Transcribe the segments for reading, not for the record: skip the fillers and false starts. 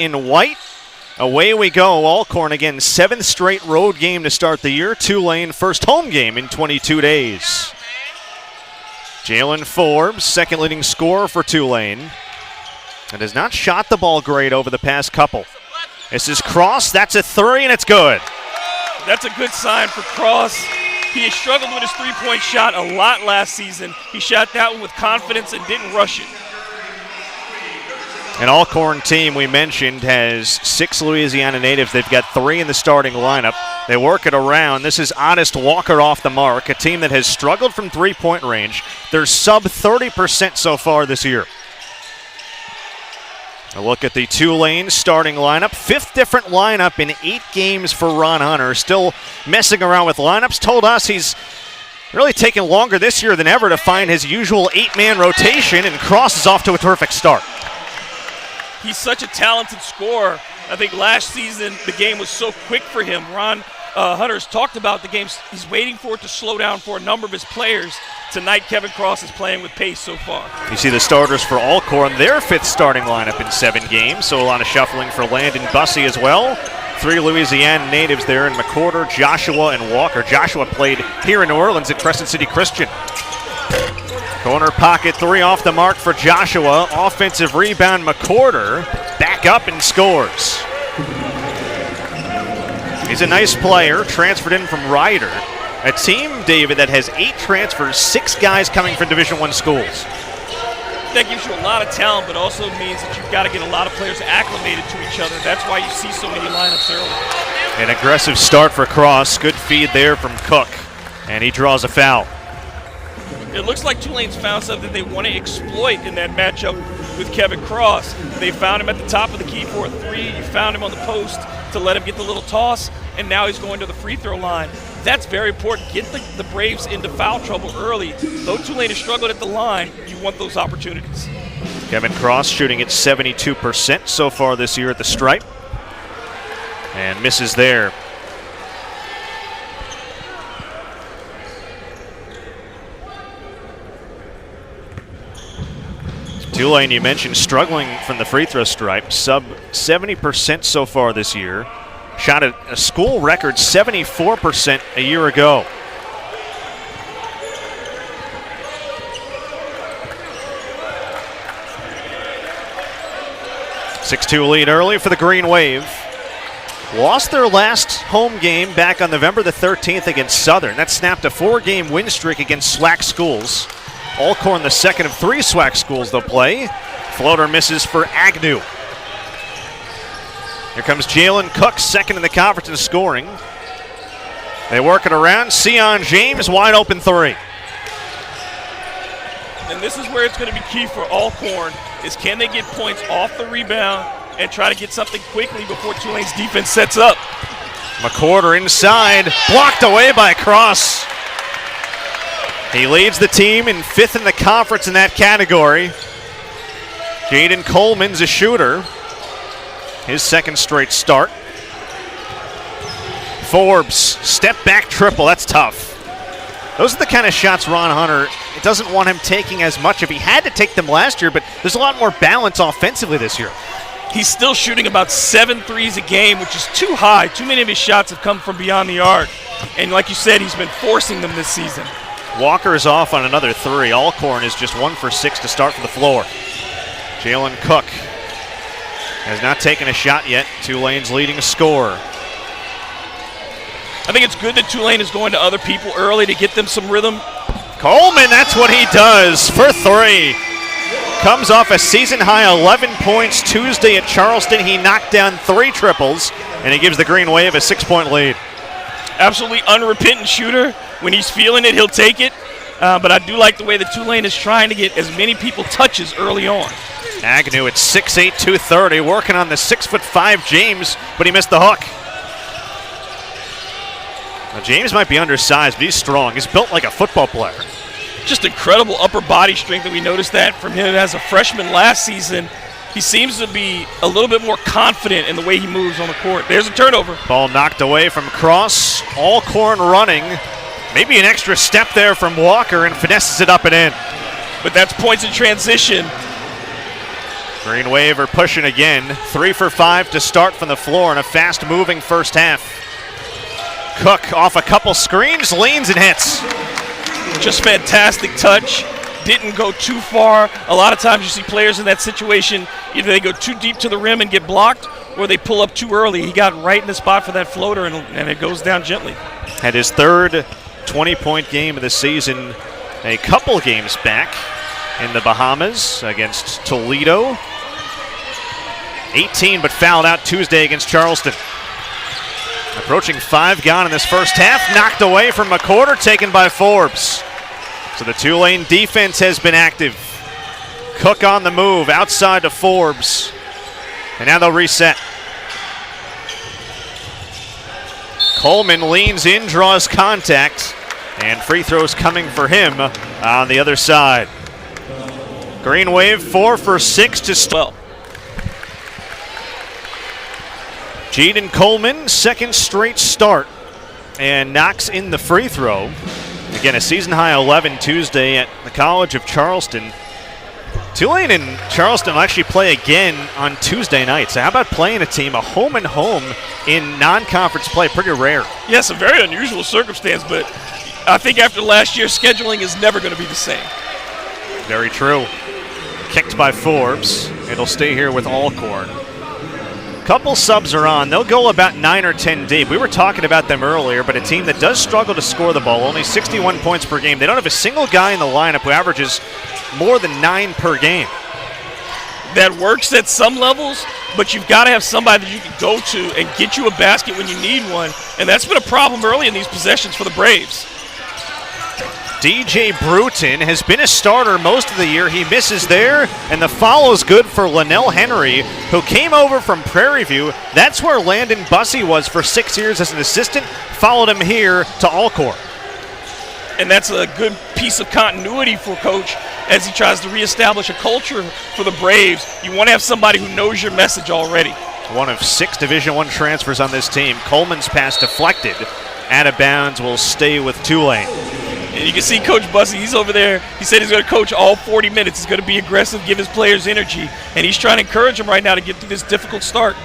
in white. Away we go. Alcorn again, 7th straight road game to start the year. Tulane, first home game in 22 days. Jalen Forbes, second leading scorer for Tulane, and has not shot the ball great over the past couple. This is Cross. That's a 3, and it's good. That's a good sign for Cross. He has struggled with his three-point shot a lot last season. He shot that one with confidence and didn't rush it. An Alcorn team we mentioned has 6 Louisiana natives. They've got 3 in the starting lineup. They work it around. This is Honest Walker off the mark, a team that has struggled from three-point range. They're sub 30% so far this year. A look at the Tulane starting lineup. 5th different lineup in 8 games for Ron Hunter. Still messing around with lineups. Told us he's really taken longer this year than ever to find his usual 8-man rotation, and Cross is off to a terrific start. He's such a talented scorer. I think last season the game was so quick for him. Ron Hunter's talked about the games. He's waiting for it to slow down for a number of his players. Tonight, Kevin Cross is playing with pace so far. You see the starters for Alcorn, their 5th starting lineup in 7 games, so a lot of shuffling for Landon Bussey as well. 3 Louisiana natives there in McWhorter, Joshua, and Walker. Joshua played here in New Orleans at Crescent City Christian. Corner pocket 3 off the mark for Joshua. Offensive rebound, McWhorter back up and scores. He's a nice player, transferred in from Ryder. A team, David, that has 8 transfers, 6 guys coming from Division I schools. That gives you a lot of talent, but also means that you've got to get a lot of players acclimated to each other. That's why you see so many lineups early. An aggressive start for Cross. Good feed there from Cook, and he draws a foul. It looks like Tulane's found something they want to exploit in that matchup with Kevin Cross. They found him at the top of the key for a 3. You found him on the post to let him get the little toss, and now he's going to the free throw line. That's very important. Get the Braves into foul trouble early. Though Tulane has struggled at the line, you want those opportunities. Kevin Cross shooting at 72% so far this year at the stripe, and misses there. Tulane, you mentioned, struggling from the free throw stripe, sub 70% so far this year. Shot at a school record 74% a year ago. (6-2) lead early for the Green Wave. Lost their last home game back on November the 13th against Southern. That snapped a 4-game win streak against SWAC schools. Alcorn, the second of 3 SWAC schools they'll play. Floater misses for Agnew. Here comes Jalen Cook, second in the conference in scoring. They work it around. Sion James, wide open 3. And this is where it's going to be key for Alcorn, is can they get points off the rebound and try to get something quickly before Tulane's defense sets up. McWhorter inside, blocked away by Cross. He leads the team in 5th in the conference in that category. Jaden Coleman's a shooter. His 2nd straight start. Forbes, step back triple, that's tough. Those are the kind of shots Ron Hunter doesn't want him taking as much. If he had to take them last year, but there's a lot more balance offensively this year. He's still shooting about 7 threes a game, which is too high. Too many of his shots have come from beyond the arc. And like you said, he's been forcing them this season. Walker is off on another 3. Alcorn is just 1 for 6 to start from the floor. Jalen Cook has not taken a shot yet. Tulane's leading scorer. I think it's good that Tulane is going to other people early to get them some rhythm. Coleman, that's what he does for 3. Comes off a season-high 11 points Tuesday at Charleston. He knocked down 3 triples, and he gives the Green Wave a 6-point lead. Absolutely unrepentant shooter. When he's feeling it, he'll take it. But I do like the way that Tulane is trying to get as many people touches early on. Agnew at 6'8", 230, working on the 6'5" James, but he missed the hook. Now, James might be undersized, but he's strong. He's built like a football player. Just incredible upper body strength, and we noticed that from him as a freshman last season. He seems to be a little bit more confident in the way he moves on the court. There's a turnover. Ball knocked away from Cross. Alcorn running. Maybe an extra step there from Walker, and finesses it up and in. But that's points in transition. Green Wave are pushing again. 3 for 5 to start from the floor in a fast-moving first half. Cook off a couple screens, leans and hits. Just fantastic touch. Didn't go too far. A lot of times you see players in that situation, either they go too deep to the rim and get blocked, or they pull up too early. He got right in the spot for that floater, and it goes down gently. Had his third 20-point game of the season a couple games back in the Bahamas against Toledo. 18 but fouled out Tuesday against Charleston. Approaching 5 gone in this first half. Knocked away from McCorder, taken by Forbes. So the Tulane defense has been active. Cook on the move, outside to Forbes. And now they'll reset. Coleman leans in, draws contact, and free throws coming for him on the other side. Green Wave 4 for 6 to start. Jaden Coleman, second straight start, and knocks in the free throw. Again, a season-high 11 Tuesday at the College of Charleston. Tulane and Charleston will actually play again on Tuesday night. So how about playing a team, a home and home, in non-conference play? Pretty rare. Yes, a very unusual circumstance, but I think after last year, scheduling is never going to be the same. Very true. Kicked by Forbes. It'll stay here with Alcorn. Couple subs are on. They'll go about 9 or 10 deep. We were talking about them earlier, but a team that does struggle to score the ball, only 61 points per game. They don't have a single guy in the lineup who averages more than 9 per game. That works at some levels, but you've got to have somebody that you can go to and get you a basket when you need one, and that's been a problem early in these possessions for the Braves. DJ Bruton has been a starter most of the year. He misses there, and the foul is good for Linnell Henry, who came over from Prairie View. That's where Landon Bussey was for 6 years as an assistant. Followed him here to Alcorn. And that's a good piece of continuity for Coach as he tries to reestablish a culture for the Braves. You want to have somebody who knows your message already. One of 6 Division I transfers on this team. Coleman's pass deflected. Out of bounds, will stay with Tulane. And you can see Coach Bussey, he's over there. He said he's going to coach all 40 minutes. He's going to be aggressive, give his players energy. And he's trying to encourage them right now to get through this difficult start.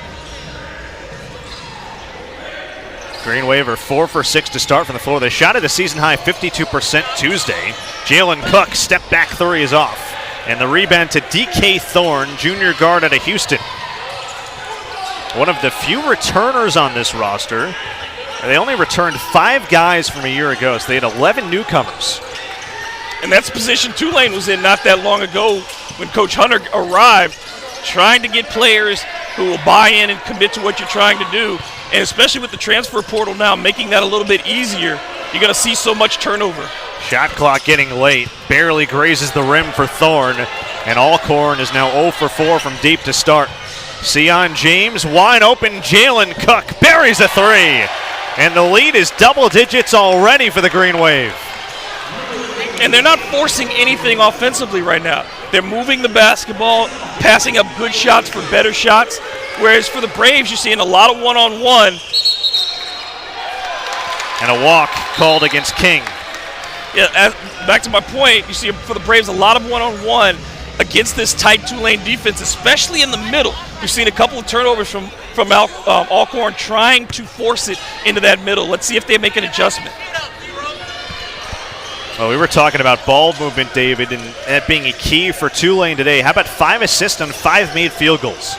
Green Wave are 4 for 6 to start from the floor. They shot at a season-high 52% Tuesday. Jalen Cook, step back 3 is off. And the rebound to DK Thorne, junior guard out of Houston. One of the few returners on this roster. They only returned 5 guys from a year ago, so they had 11 newcomers. And that's the position Tulane was in not that long ago when Coach Hunter arrived, trying to get players who will buy in and commit to what you're trying to do. And especially with the transfer portal now making that a little bit easier, you're going to see so much turnover. Shot clock getting late, barely grazes the rim for Thorne, and Alcorn is now 0 for 4 from deep to start. Sion James, wide open, Jalen Cook buries a 3. And the lead is double digits already for the Green Wave. And they're not forcing anything offensively right now. They're moving the basketball, passing up good shots for better shots. Whereas for the Braves, you're seeing a lot of one-on-one. And a walk called against King. Yeah, back to my point, you see for the Braves a lot of one-on-one against this tight Tulane defense, especially in the middle. You've seen a couple of turnovers from Alcorn trying to force it into that middle. Let's see if they make an adjustment. Well, we were talking about ball movement, David, and that being a key for Tulane today. How about 5 assists on 5 made field goals?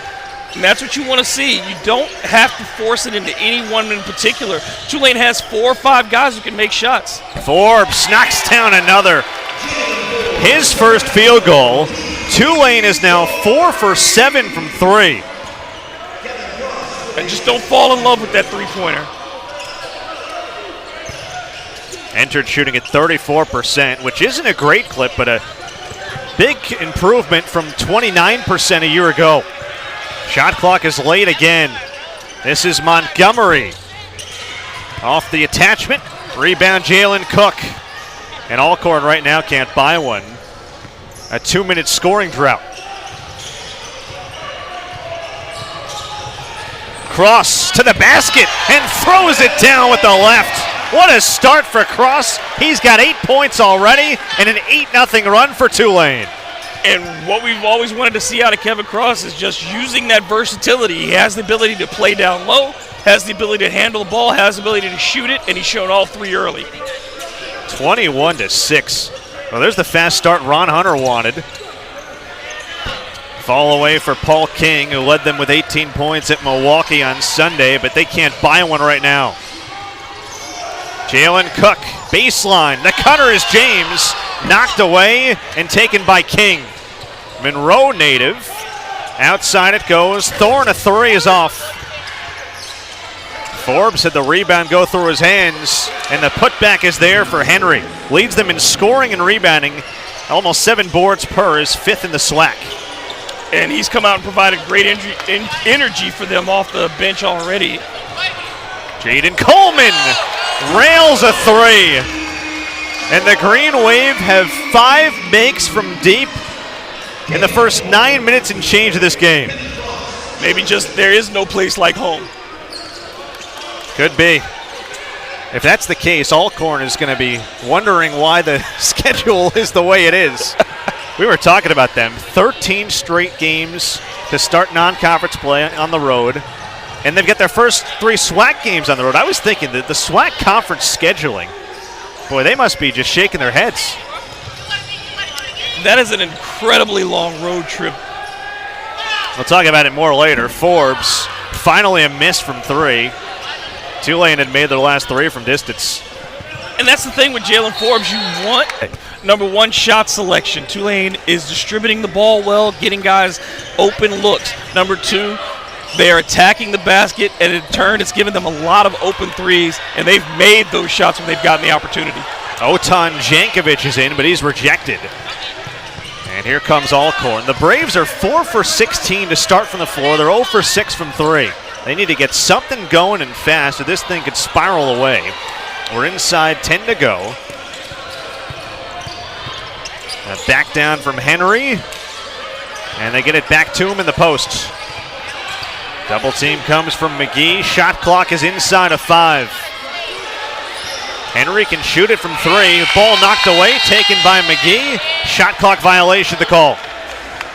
And that's what you want to see. You don't have to force it into anyone in particular. Tulane has 4 or 5 guys who can make shots. Forbes knocks down another. His first field goal. Tulane is now 4 for 7 from 3. And just don't fall in love with that three-pointer. Entered shooting at 34%, which isn't a great clip, but a big improvement from 29% a year ago. Shot clock is late again. This is Montgomery. Off the attachment. Rebound Jalen Cook. And Alcorn right now can't buy one. A 2-minute scoring drought. Cross to the basket and throws it down with the left. What a start for Cross. He's got 8 points already and an 8-0 run for Tulane. And what we've always wanted to see out of Kevin Cross is just using that versatility. He has the ability to play down low, has the ability to handle the ball, has the ability to shoot it, and he's shown all three early. 21-6. Well, there's the fast start Ron Hunter wanted. Fall away for Paul King, who led them with 18 points at Milwaukee on Sunday, but they can't buy one right now. Jalen Cook, baseline. The cutter is James, knocked away and taken by King. Monroe native. Outside it goes. Thorne, a three is off. Forbes had the rebound go through his hands, and the putback is there for Henry. Leads them in scoring and rebounding. Almost 7 boards per, is 5th in the SWAC. And he's come out and provided great energy for them off the bench already. Jaden Coleman rails a three. And the Green Wave have 5 makes from deep in the first 9 minutes and change of this game. Maybe just there is no place like home. Could be. If that's the case, Alcorn is going to be wondering why the schedule is the way it is. We were talking about them. 13 straight games to start non-conference play on the road. And they've got their first 3 SWAC games on the road. I was thinking that the SWAC conference scheduling, boy, they must be just shaking their heads. That is an incredibly long road trip. We'll talk about it more later. Forbes, finally a miss from 3. Tulane had made their last 3 from distance. And that's the thing with Jalen Forbes. You want, number one, shot selection. Tulane is distributing the ball well, getting guys open looks. Number 2, they are attacking the basket, and in turn, it's given them a lot of open threes, and they've made those shots when they've gotten the opportunity. Otan Jankovic is in, but he's rejected. And here comes Alcorn. The Braves are 4 for 16 to start from the floor. They're 0 for 6 from 3. They need to get something going and fast, or this thing could spiral away. We're inside 10 to go. Back down from Henry. And they get it back to him in the post. Double team comes from McGee. Shot clock is inside of 5. Henry can shoot it from 3. Ball knocked away, taken by McGee. Shot clock violation, the call.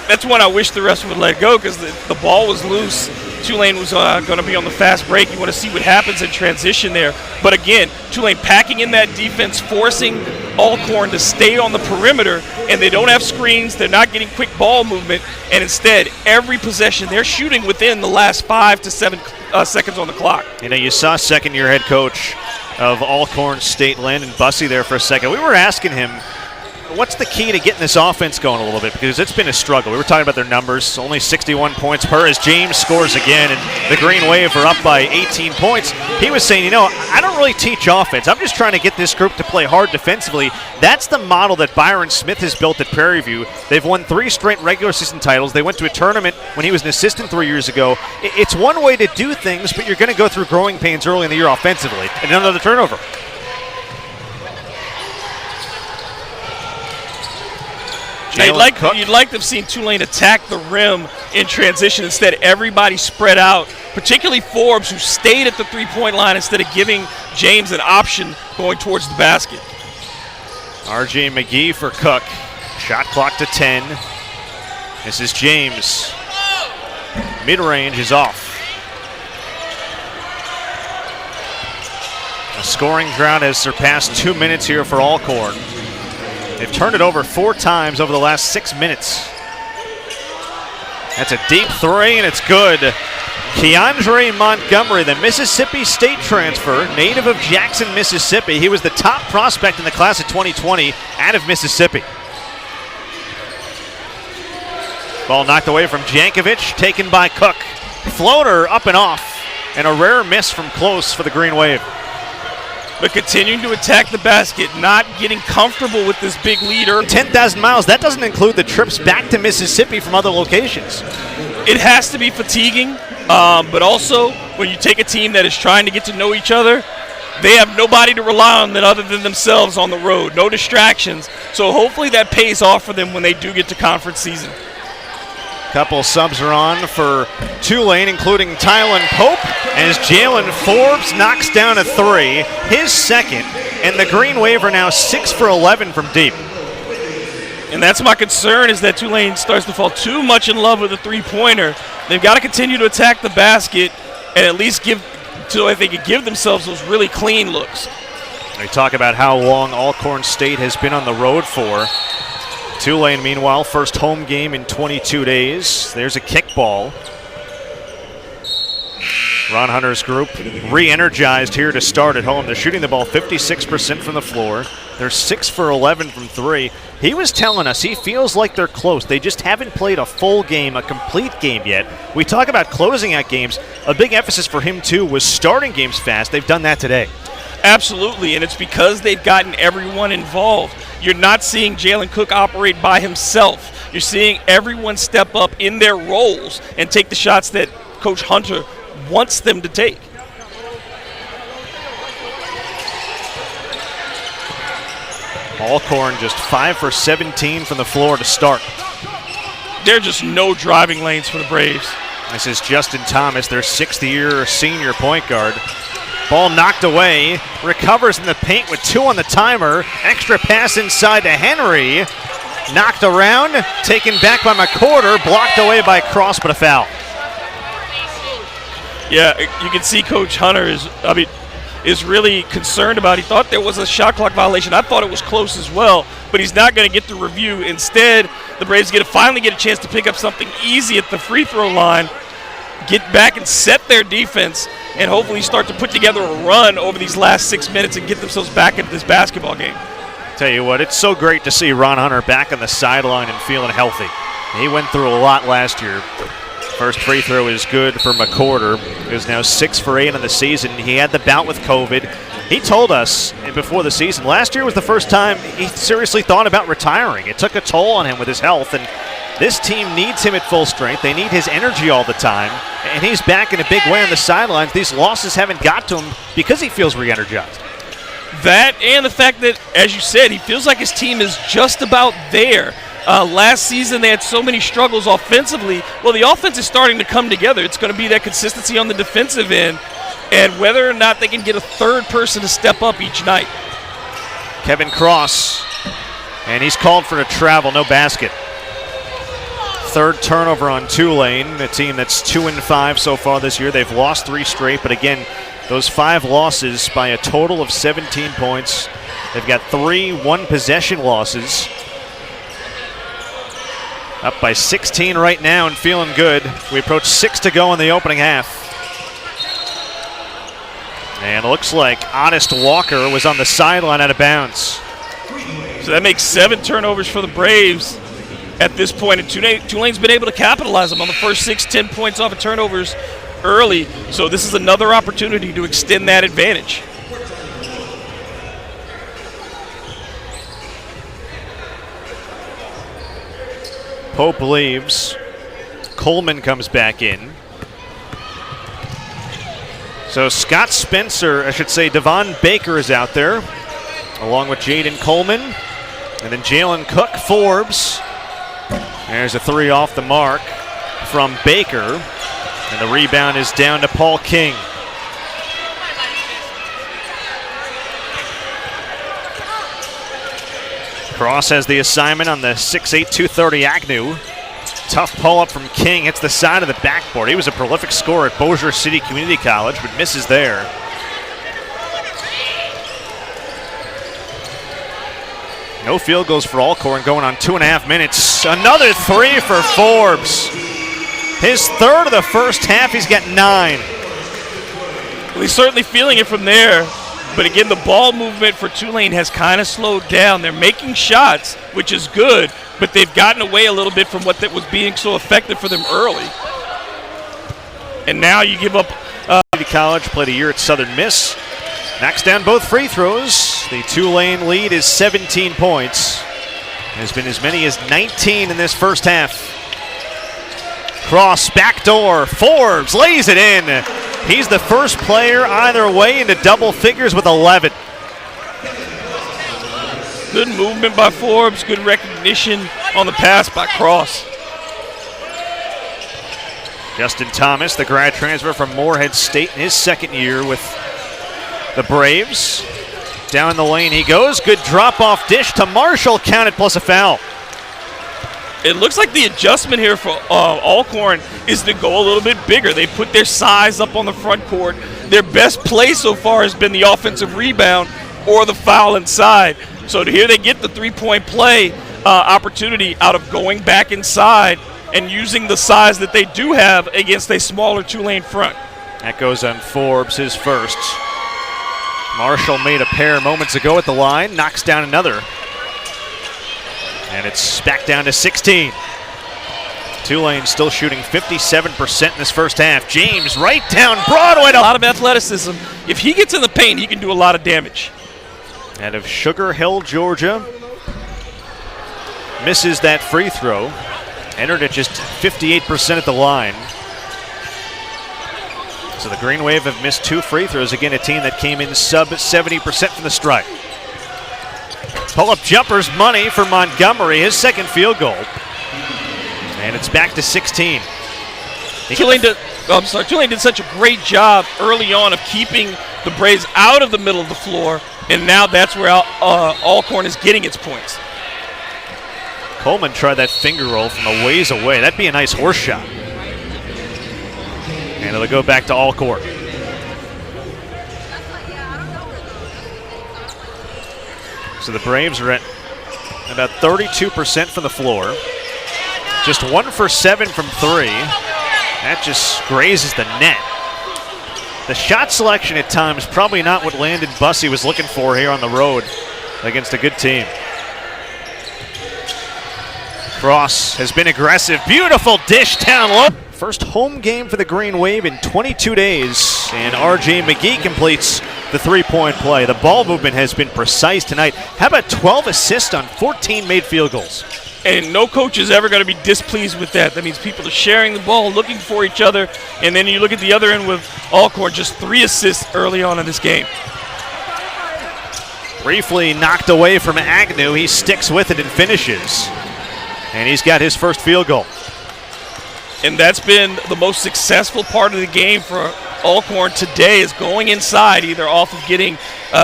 That's one I wish the rest would let go because the ball was loose. Tulane was going to be on the fast break. You want to see what happens in transition there. But again, Tulane packing in that defense, forcing Alcorn to stay on the perimeter, and they don't have screens. They're not getting quick ball movement, and instead, every possession, they're shooting within the last 5 to 7 seconds on the clock. You know, you saw second-year head coach of Alcorn State, Landon Bussey, there for a second. We were asking him, what's the key to getting this offense going a little bit? Because it's been a struggle. We were talking about their numbers. Only 61 points per as James scores again, and the Green Wave are up by 18 points. He was saying, you know, I don't really teach offense. I'm just trying to get this group to play hard defensively. That's the model that Byron Smith has built at Prairie View. They've won 3 straight regular season titles. They went to a tournament when he was an assistant 3 years ago. It's one way to do things, but you're going to go through growing pains early in the year offensively. And another turnover. You'd like to have seen Tulane attack the rim in transition. Instead, everybody spread out, particularly Forbes, who stayed at the three-point line instead of giving James an option going towards the basket. R.J. McGee for Cook. Shot clock to 10. This is James. Mid-range is off. The scoring drought has surpassed 2 minutes here for Alcorn. They've turned it over 4 times over the last 6 minutes. That's a deep 3, and it's good. Keandre Montgomery, the Mississippi State transfer, native of Jackson, Mississippi. He was the top prospect in the class of 2020 out of Mississippi. Ball knocked away from Jankovic, taken by Cook. Floater up and off, and a rare miss from close for the Green Wave. But continuing to attack the basket, not getting comfortable with this big leader. 10,000 miles, that doesn't include the trips back to Mississippi from other locations. It has to be fatiguing, but also when you take a team that is trying to get to know each other, they have nobody to rely on other than themselves on the road, no distractions. So hopefully that pays off for them when they do get to conference season. Couple subs are on for Tulane, including Tylen Pope, as Jalen Forbes knocks down a 3, his second, and the Green Wave are now 6 for 11 from deep. And that's my concern, is that Tulane starts to fall too much in love with the three-pointer. They've got to continue to attack the basket and at least so they can give themselves those really clean looks. They talk about how long Alcorn State has been on the road for. Tulane, meanwhile, first home game in 22 days. There's a kickball. Ron Hunter's group re-energized here to start at home. They're shooting the ball 56% from the floor. They're 6 for 11 from three. He was telling us he feels like they're close. They just haven't played a full game, a complete game yet. We talk about closing out games. A big emphasis for him, too, was starting games fast. They've done that today. Absolutely, and it's because they've gotten everyone involved. You're not seeing Jalen Cook operate by himself. You're seeing everyone step up in their roles and take the shots that Coach Hunter wants them to take. Alcorn just 5 for 17 from the floor to start. There are just no driving lanes for the Braves. This is Justin Thomas, their sixth-year senior point guard. Ball knocked away, recovers in the paint with 2 on the timer. Extra pass inside to Henry. Knocked around, taken back by McCorder, blocked away by Cross, but a foul. Yeah, you can see Coach Hunter is really concerned about it. He thought there was a shot clock violation. I thought it was close as well, but he's not going to get the review. Instead, the Braves finally get a chance to pick up something easy at the free throw line, get back and set their defense, and hopefully start to put together a run over these last 6 minutes and get themselves back into this basketball game. Tell you what, it's so great to see Ron Hunter back on the sideline and feeling healthy. He went through a lot last year. First free throw is good for McCorder, who's now 6 for 8 on the season. He had the bout with COVID. He told us before the season, last year was the first time he seriously thought about retiring. It took a toll on him with his health, and this team needs him at full strength. They need his energy all the time, and he's back in a big way on the sidelines. These losses haven't got to him because he feels re-energized. That and the fact that, as you said, he feels like his team is just about there. Last season they had so many struggles offensively. Well, the offense is starting to come together. It's going to be that consistency on the defensive end, and whether or not they can get a third person to step up each night. Kevin Cross, and he's called for a travel, no basket. Third turnover on Tulane, a team that's 2-5 so far this year. They've lost 3 straight, but again, those 5 losses by a total of 17 points. They've got 3 one-possession losses. Up by 16 right now and feeling good. We approach 6 to go in the opening half. And it looks like Honest Walker was on the sideline out of bounds. So that makes 7 turnovers for the Braves at this point. And Tulane's been able to capitalize them on the first 6-10 points off of turnovers early. So this is another opportunity to extend that advantage. Pope leaves. Coleman comes back in. So Scott Spencer, I should say Devon Baker is out there, along with Jaden Coleman. And then Jalen Cook, Forbes. There's a 3 off the mark from Baker. And the rebound is down to Paul King. Cross has the assignment on the 6'8", 230 Agnew. Tough pull-up from King, hits the side of the backboard. He was a prolific scorer at Bossier City Community College, but misses there. No field goals for Alcorn going on 2.5 minutes. Another 3 for Forbes. His third of the first half, he's got 9. Well, he's certainly feeling it from there. But again, the ball movement for Tulane has kind of slowed down. They're making shots, which is good, but they've gotten away a little bit from what that was being so effective for them early. And now you give up. College, played a year at Southern Miss. Knocks down both free throws. The Tulane lead is 17 points. Has been as many as 19 in this first half. Cross, backdoor, Forbes lays it in. He's the first player either way into double figures with 11. Good movement by Forbes, good recognition on the pass by Cross. Justin Thomas, the grad transfer from Morehead State in his second year with the Braves. Down the lane he goes, good drop-off dish to Marshall, counted plus a foul. It looks like the adjustment here for Alcorn is to go a little bit bigger. They put their size up on the front court. Their best play so far has been the offensive rebound or the foul inside. So here they get the three-point play opportunity out of going back inside and using the size that they do have against a smaller Tulane front. That goes on Forbes, his first. Marshall made a pair moments ago at the line, knocks down another. And it's back down to 16. Tulane still shooting 57% in this first half. James right down Broadway. A lot of athleticism. If he gets in the paint, he can do a lot of damage. Out of Sugar Hill, Georgia. Misses that free throw. Entered at just 58% at the line. So the Green Wave have missed 2 free throws. Again, a team that came in sub 70% from the stripe. Pull-up jumpers money for Montgomery, his second field goal. And it's back to 16. Tulane did such a great job early on of keeping the Braves out of the middle of the floor, and now that's where Alcorn is getting its points. Coleman tried that finger roll from a ways away. That'd be a nice horse shot. And it'll go back to Alcorn. So the Braves are at about 32% from the floor. Just 1 for 7 from 3. That just grazes the net. The shot selection at times probably not what Landon Bussey was looking for here on the road against a good team. Cross has been aggressive. Beautiful dish down low. First home game for the Green Wave in 22 days. And R.J. McGee completes the three-point play. The ball movement has been precise tonight. How about 12 assists on 14 made field goals? And no coach is ever going to be displeased with that. That means people are sharing the ball, looking for each other. And then you look at the other end with Alcorn, just 3 assists early on in this game. Briefly knocked away from Agnew. He sticks with it and finishes. And he's got his first field goal. And that's been the most successful part of the game for Alcorn today, is going inside, either off of getting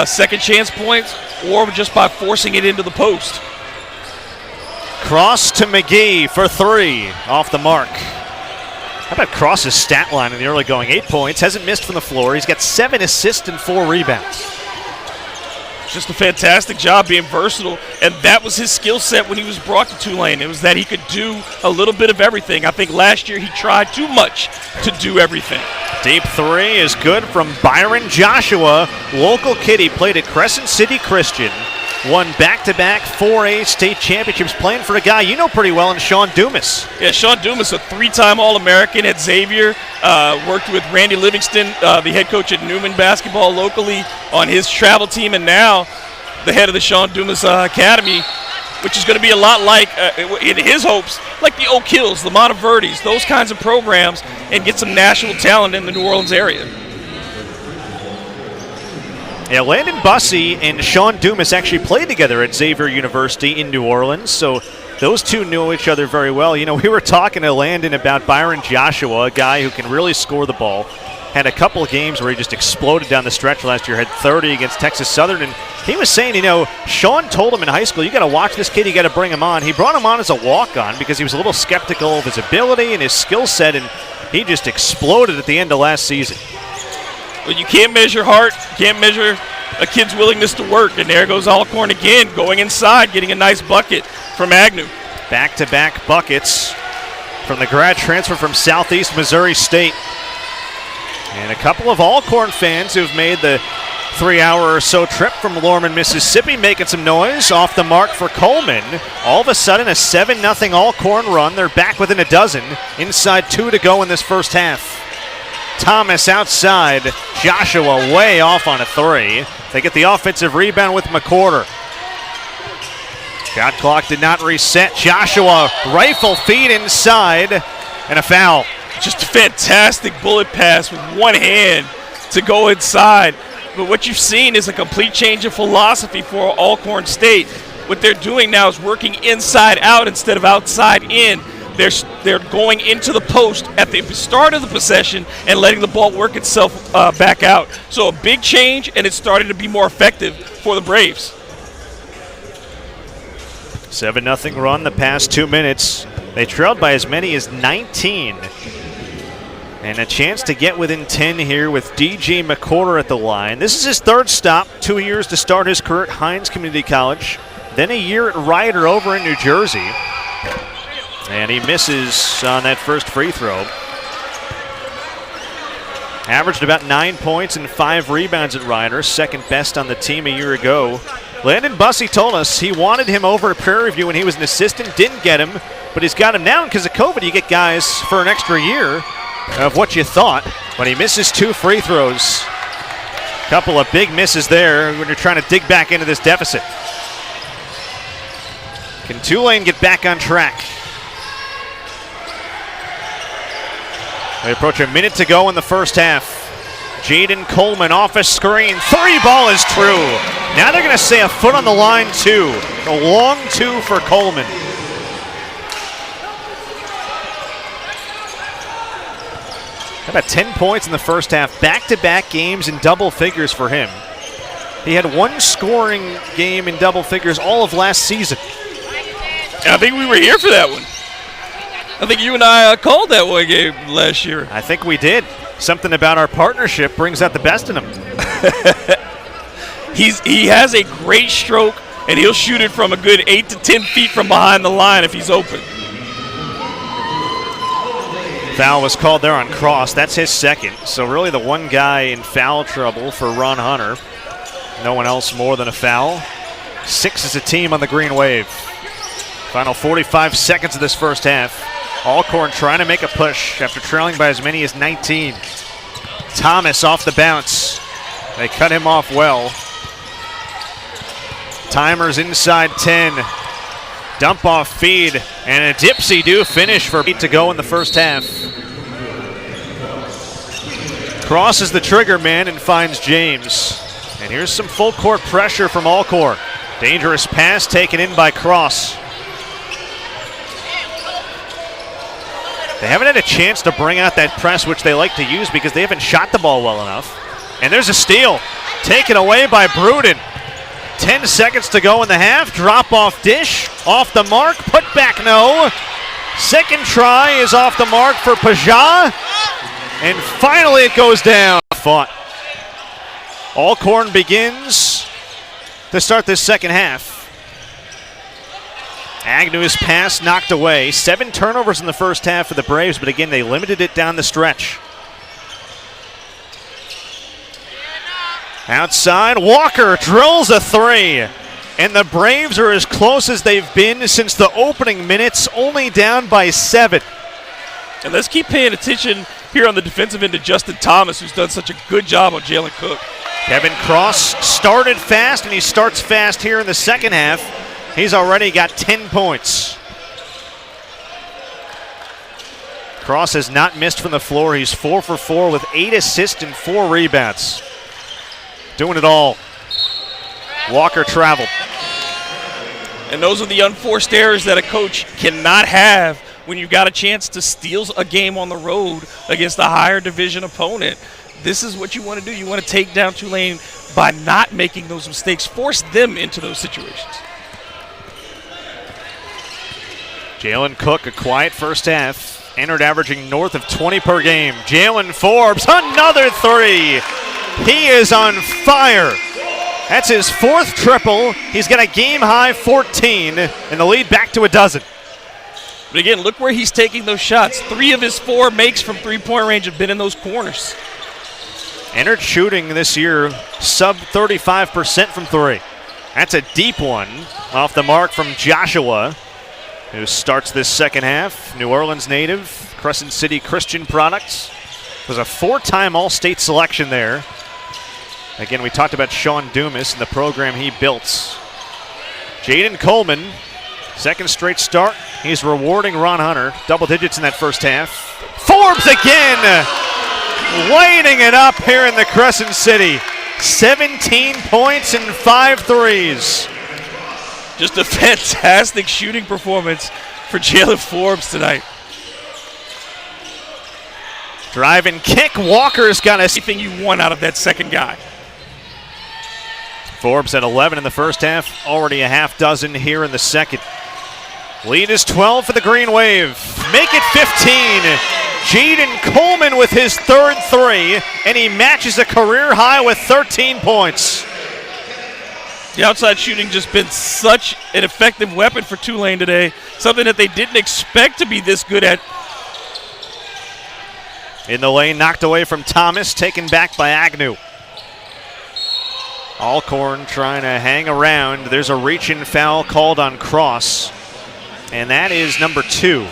second chance points or just by forcing it into the post. Cross to McGee for 3, off the mark. How about Cross's stat line in the early going? 8 points, hasn't missed from the floor. He's got 7 assists and 4 rebounds. Just a fantastic job being versatile, and that was his skill set when he was brought to Tulane. It was that he could do a little bit of everything. I think last year he tried too much to do everything. Deep 3 is good from Byron Joshua. Local kid, he played at Crescent City Christian. Won back-to-back 4A state championships, playing for a guy you know pretty well in Sean Dumas. Yeah, Sean Dumas, a 3-time All-American at Xavier. Worked with Randy Livingston, the head coach at Newman basketball locally, on his travel team, and now the head of the Sean Dumas Academy, which is going to be a lot like, in his hopes, like the Oak Hills, the Monteverdes, those kinds of programs, and get some national talent in the New Orleans area. Yeah, Landon Bussey and Sean Dumas actually played together at Xavier University in New Orleans, so those two knew each other very well. You know, we were talking to Landon about Byron Joshua, a guy who can really score the ball. Had a couple of games where he just exploded down the stretch last year, had 30 against Texas Southern, and he was saying, you know, Sean told him in high school, you got to watch this kid, you got to bring him on. He brought him on as a walk-on because he was a little skeptical of his ability and his skill set, and he just exploded at the end of last season. Well, you can't measure heart, can't measure a kid's willingness to work, and there goes Alcorn again, going inside, getting a nice bucket from Agnew. Back-to-back buckets from the grad transfer from Southeast Missouri State. And a couple of Alcorn fans who've made the 3-hour or so trip from Lorman, Mississippi, making some noise. Off the mark for Coleman. All of a sudden, a 7-0 Alcorn run. They're back within a dozen. Inside 2 to go in this first half. Thomas outside. Joshua way off on a 3. They get the offensive rebound with McCorder. Shot clock did not reset. Joshua rifle feed inside, and a foul. Just a fantastic bullet pass with one hand to go inside. But what you've seen is a complete change of philosophy for Alcorn State. What they're doing now is working inside out instead of outside in. They're going into the post at the start of the possession and letting the ball work itself back out. So a big change, and it's starting to be more effective for the Braves. 7-0 run the past 2 minutes. They trailed by as many as 19. And a chance to get within 10 here with DJ McCorder at the line. This is his third stop, 2 years to start his career at Hines Community College. Then a year at Rider over in New Jersey. And he misses on that first free throw. Averaged about 9 points and 5 rebounds at Rider, second best on the team a year ago. Landon Bussey told us he wanted him over at Prairie View when he was an assistant, didn't get him, but he's got him now. Because of COVID, you get guys for an extra year of what you thought, but he misses 2 free throws. Couple of big misses there when you're trying to dig back into this deficit. Can Tulane get back on track? They approach a minute to go in the first half. Jaden Coleman off a screen. 3 ball is true. Now they're going to say a foot on the line, too. A long 2 for Coleman. How about 10 points in the first half? Back-to-back games in double figures for him. He had 1 scoring game in double figures all of last season. I think we were here for that one. I think you and I called that one game last year. I think we did. Something about our partnership brings out the best in him. He has a great stroke, and he'll shoot it from a good 8 to 10 feet from behind the line if he's open. Foul was called there on Cross. That's his second. So really the one guy in foul trouble for Ron Hunter. No one else more than a foul. 6 as a team on the green wave. Final 45 seconds of this first half. Alcorn trying to make a push after trailing by as many as 19. Thomas off the bounce. They cut him off well. Timers inside 10. Dump off feed and a dipsy-do finish for 8 to go in the first half. Crosses the trigger man and finds James. And here's some full court pressure from Alcorn. Dangerous pass taken in by Cross. They haven't had a chance to bring out that press, which they like to use because they haven't shot the ball well enough. And there's a steal taken away by Bruden. 10 seconds to go in the half. Drop off dish. Off the mark. Put back no. Second try is off the mark for Paja. And finally it goes down. Fought. Alcorn begins to start this second half. Agnew's pass knocked away. 7 turnovers in the first half for the Braves, but again, they limited it down the stretch. Outside, Walker drills a 3. And the Braves are as close as they've been since the opening minutes, only down by 7. And let's keep paying attention here on the defensive end to Justin Thomas, who's done such a good job on Jalen Cook. Kevin Cross started fast, and he starts fast here in the second half. He's already got 10 points. Cross has not missed from the floor. He's 4 for 4 with 8 assists and 4 rebounds. Doing it all. Walker traveled. And those are the unforced errors that a coach cannot have when you've got a chance to steal a game on the road against a higher division opponent. This is what you want to do. You want to take down Tulane by not making those mistakes, force them into those situations. Jalen Cook, a quiet first half, entered averaging north of 20 per game. Jalen Forbes, another 3. He is on fire. That's his 4th triple. He's got a game-high 14, and the lead back to a dozen. But again, look where he's taking those shots. 3 of his 4 makes from three-point range have been in those corners. Entered shooting this year, sub 35% from 3. That's a deep one off the mark from Joshua, who starts this second half. New Orleans native, Crescent City Christian Products. Was a 4-time All-State selection there. Again, we talked about Sean Dumas and the program he built. Jaden Coleman, second straight start. He's rewarding Ron Hunter. Double digits in that first half. Forbes again, lighting it up here in the Crescent City. 17 points and 5 threes. Just a fantastic shooting performance for Jalen Forbes tonight. Drive and kick. Walker's got anything you want out of that second guy. Forbes at 11 in the first half, already a half dozen here in the second. Lead is 12 for the Green Wave. Make it 15. Jaden Coleman with his third three, and he matches a career high with 13 points. The outside shooting just been such an effective weapon for Tulane today, something that they didn't expect to be this good at. In the lane, knocked away from Thomas, taken back by Agnew. Alcorn trying to hang around. There's a reach-in foul called on Cross, and that is number 2.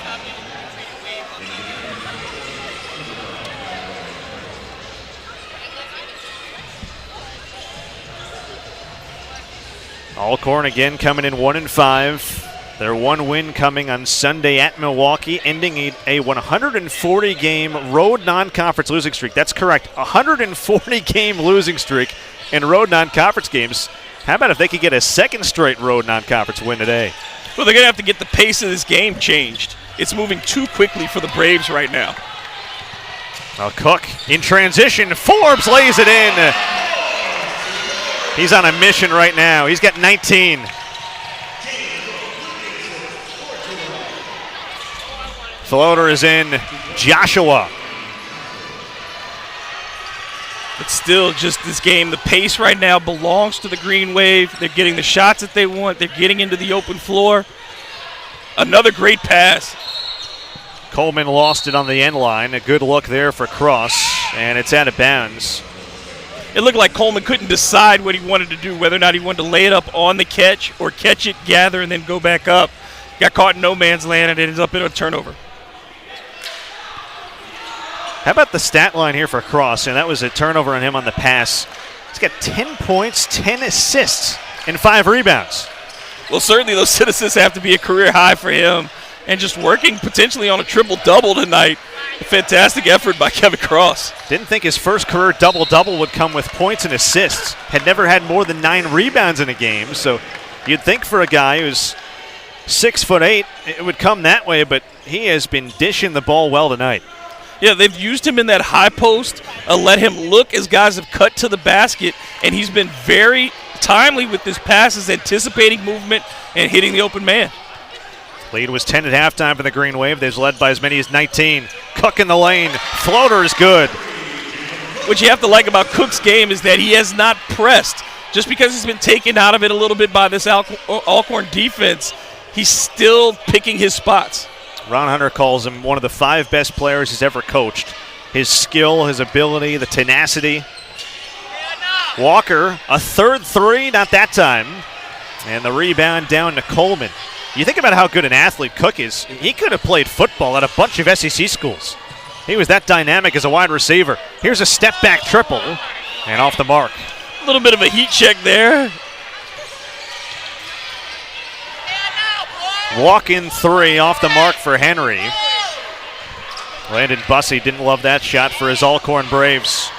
Alcorn again coming in 1-5. Their one win coming on Sunday at Milwaukee, ending a 140-game road non-conference losing streak. That's correct, 140-game losing streak in road non-conference games. How about if they could get a second straight road non-conference win today? Well, they're going to have to get the pace of this game changed. It's moving too quickly for the Braves right now. Well, Cook in transition. Forbes lays it in. He's on a mission right now. He's got 19. Floater is in. Joshua. But still, just this game, the pace right now belongs to the Green Wave. They're getting the shots that they want. They're getting into the open floor. Another great pass. Coleman lost it on the end line. A good look there for Cross, and it's out of bounds. It looked like Coleman couldn't decide what he wanted to do, whether or not he wanted to lay it up on the catch or catch it, gather, and then go back up. Got caught in no man's land and ended up in a turnover. How about the stat line here for Cross? And that was a turnover on him on the pass. He's got 10 points, 10 assists, and 5 rebounds. Well, certainly those assists have to be a career high for him. And just working potentially on a triple-double tonight. A fantastic effort by Kevin Cross. Didn't think his first career double-double would come with points and assists. Had never had more than 9 rebounds in a game. So you'd think for a guy who's 6'8", it would come that way, but he has been dishing the ball well tonight. Yeah, they've used him in that high post, let him look as guys have cut to the basket, and he's been very timely with his passes, anticipating movement and hitting the open man. Lead was 10 at halftime for the Green Wave. They've led by as many as 19. Cook in the lane. Floater is good. What you have to like about Cook's game is that he has not pressed. Just because he's been taken out of it a little bit by this Alcorn defense, he's still picking his spots. Ron Hunter calls him one of the 5 best players he's ever coached. His skill, his ability, the tenacity. Walker, a third three, not that time. And the rebound down to Coleman. You think about how good an athlete Cook is. He could have played football at a bunch of SEC schools. He was that dynamic as a wide receiver. Here's a step-back triple, and off the mark. A little bit of a heat check there. Walk-in three off the mark for Henry. Landon Bussey didn't love that shot for his Alcorn Braves.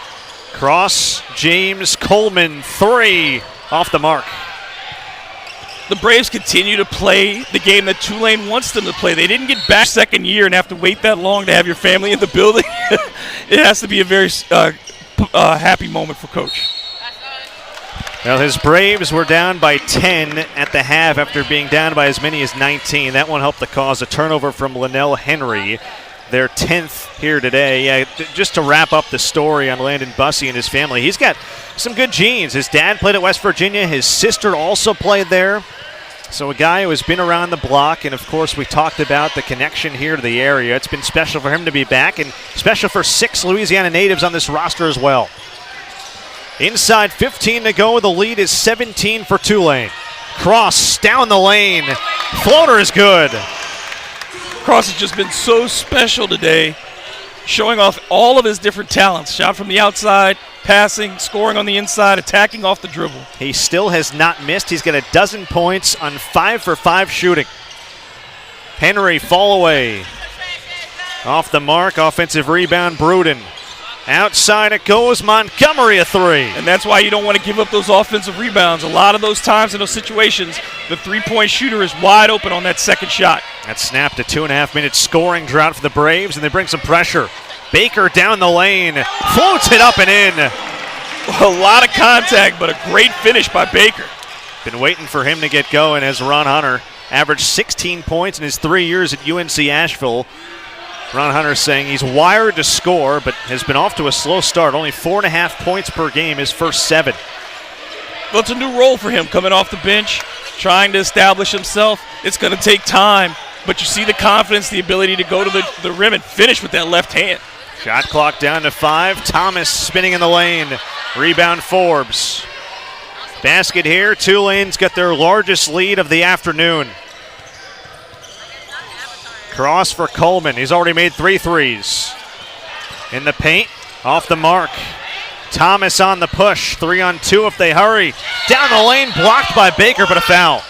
Cross, James, Coleman, 3 off the mark. The Braves continue to play the game that Tulane wants them to play. They didn't get back second year and have to wait that long to have your family in the building. It has to be a very happy moment for Coach. Well, his Braves were down by 10 at the half after being down by as many as 19. That one helped to cause a turnover from Linnell Henry, their 10th here today. Yeah, just to wrap up the story on Landon Bussey and his family, he's got some good genes. His dad played at West Virginia. His sister also played there. So a guy who has been around the block, and of course we talked about the connection here to the area. It's been special for him to be back, and special for 6 Louisiana natives on this roster as well. Inside 15 to go. The lead is 17 for Tulane. Cross down the lane. Floater is good. Cross has just been so special today, showing off all of his different talents. Shot from the outside, passing, scoring on the inside, attacking off the dribble. He still has not missed. He's got 12 points on 5 for 5 shooting. Henry fall away. Off the mark, offensive rebound, Bruden. Outside it goes, Montgomery a 3. And that's why you don't want to give up those offensive rebounds. A lot of those times in those situations, the three-point shooter is wide open on that second shot. That snapped a 2.5-minute scoring drought for the Braves, and they bring some pressure. Baker down the lane, floats it up and in. A lot of contact, but a great finish by Baker. Been waiting for him to get going as Ron Hunter averaged 16 points in his 3 years at UNC Asheville. Ron Hunter saying he's wired to score, but has been off to a slow start. Only 4.5 points per game his first 7. Well, it's a new role for him coming off the bench, trying to establish himself. It's going to take time, but you see the confidence, the ability to go to the rim and finish with that left hand. Shot clock down to 5. Thomas spinning in the lane. Rebound Forbes. Basket here. Tulane's got their largest lead of the afternoon. Cross for Coleman. He's already made 3 threes. In the paint, off the mark. Thomas on the push. 3-on-2 if they hurry. Down the lane, blocked by Baker, but a foul.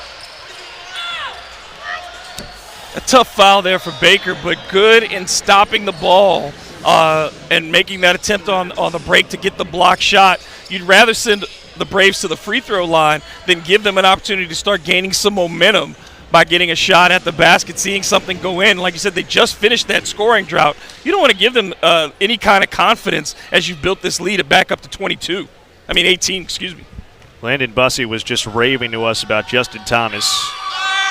A tough foul there for Baker, but good in stopping the ball and making that attempt on the break to get the block shot. You'd rather send the Braves to the free throw line than give them an opportunity to start gaining some momentum by getting a shot at the basket, seeing something go in. Like you said, they just finished that scoring drought. You don't want to give them any kind of confidence as you've built this lead back up to 18, excuse me. Landon Bussey was just raving to us about Justin Thomas.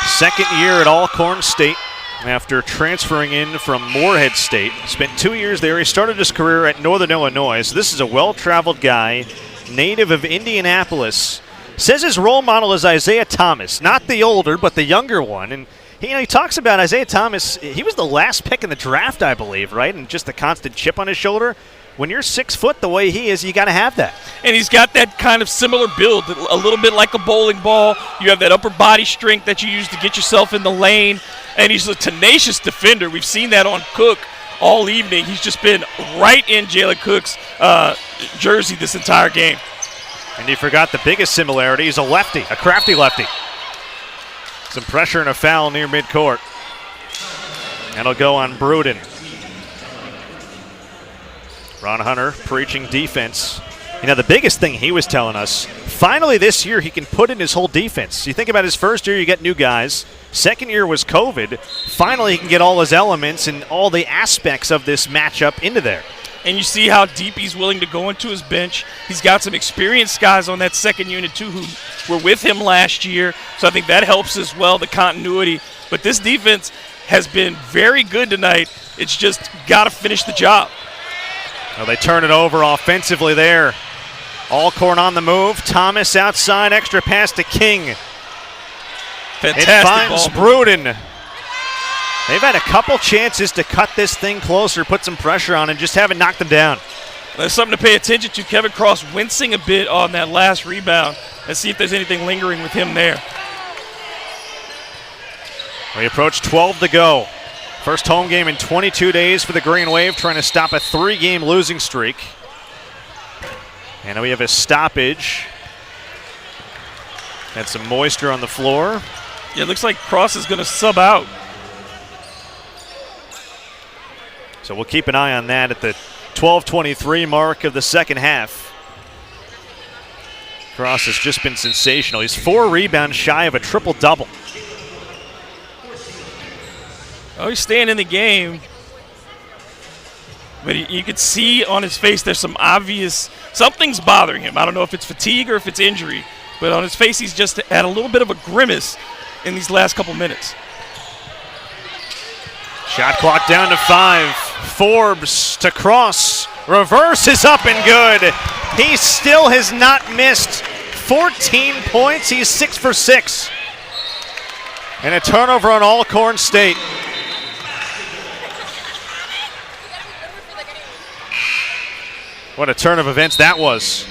Second year at Alcorn State after transferring in from Morehead State. Spent 2 years there. He started his career at Northern Illinois. So this is a well-traveled guy, native of Indianapolis. Says his role model is Isaiah Thomas, not the older, but the younger one. And he talks about Isaiah Thomas. He was the last pick in the draft, I believe, right? And just the constant chip on his shoulder. When you're 6 foot the way he is, you got to have that. And he's got that kind of similar build, a little bit like a bowling ball. You have that upper body strength that you use to get yourself in the lane. And he's a tenacious defender. We've seen that on Cook all evening. He's just been right in Jalen Cook's jersey this entire game. And you forgot the biggest similarity. He's a lefty, a crafty lefty. Some pressure and a foul near midcourt. That'll go on Bruden. Ron Hunter preaching defense. The biggest thing he was telling us, finally this year he can put in his whole defense. You think about his first year, you get new guys. Second year was COVID. Finally he can get all his elements and all the aspects of this matchup into there. And you see how deep he's willing to go into his bench. He's got some experienced guys on that second unit, too, who were with him last year. So I think that helps as well, the continuity. But this defense has been very good tonight. It's just got to finish the job. Well, they turn it over offensively there. Alcorn on the move. Thomas outside, extra pass to King. Fantastic it finds ball. Bruden. They've had a couple chances to cut this thing closer, put some pressure on, and just haven't knocked them down. There's something to pay attention to. Kevin Cross wincing a bit on that last rebound. Let's see if there's anything lingering with him there. We approach 12 to go. First home game in 22 days for the Green Wave, trying to stop a 3-game losing streak. And we have a stoppage. Had some moisture on the floor. Yeah, it looks like Cross is going to sub out. So we'll keep an eye on that at the 12:23 mark of the second half. Cross has just been sensational. He's 4 rebounds shy of a triple-double. Oh, he's staying in the game. But you could see on his face there's some obvious, something's bothering him. I don't know if it's fatigue or if it's injury. But on his face he's just had a little bit of a grimace in these last couple minutes. Shot clock down to 5. Forbes to Cross. Reverse is up and good. He still has not missed 14 points. He's 6 for 6. And a turnover on Alcorn State. What a turn of events that was.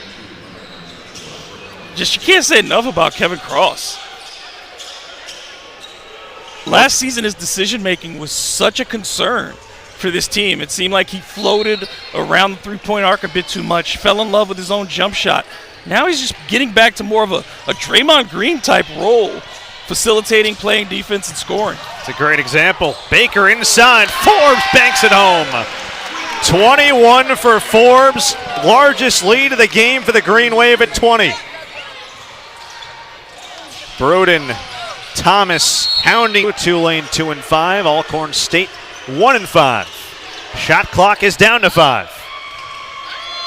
You can't say enough about Kevin Cross. Last season, his decision-making was such a concern for this team. It seemed like he floated around the three-point arc a bit too much, fell in love with his own jump shot. Now he's just getting back to more of a Draymond Green-type role, facilitating, playing defense, and scoring. It's a great example. Baker inside. Forbes banks it home. 21 for Forbes. Largest lead of the game for the Green Wave at 20. Bruden, Thomas hounding Tulane 2-5. Alcorn State 1-5. Shot clock is down to 5.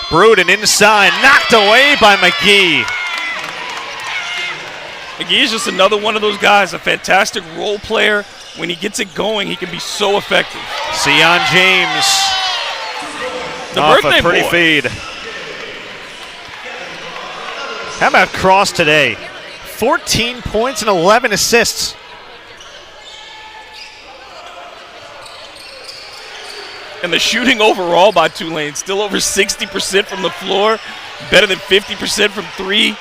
Bruden inside, knocked away by McGee. McGee is just another one of those guys, a fantastic role player. When he gets it going, he can be so effective. Sion James The off birthday a pretty boy. feed. How about Cross today? 14 points and 11 assists. And the shooting overall by Tulane, still over 60% from the floor, better than 50% from three.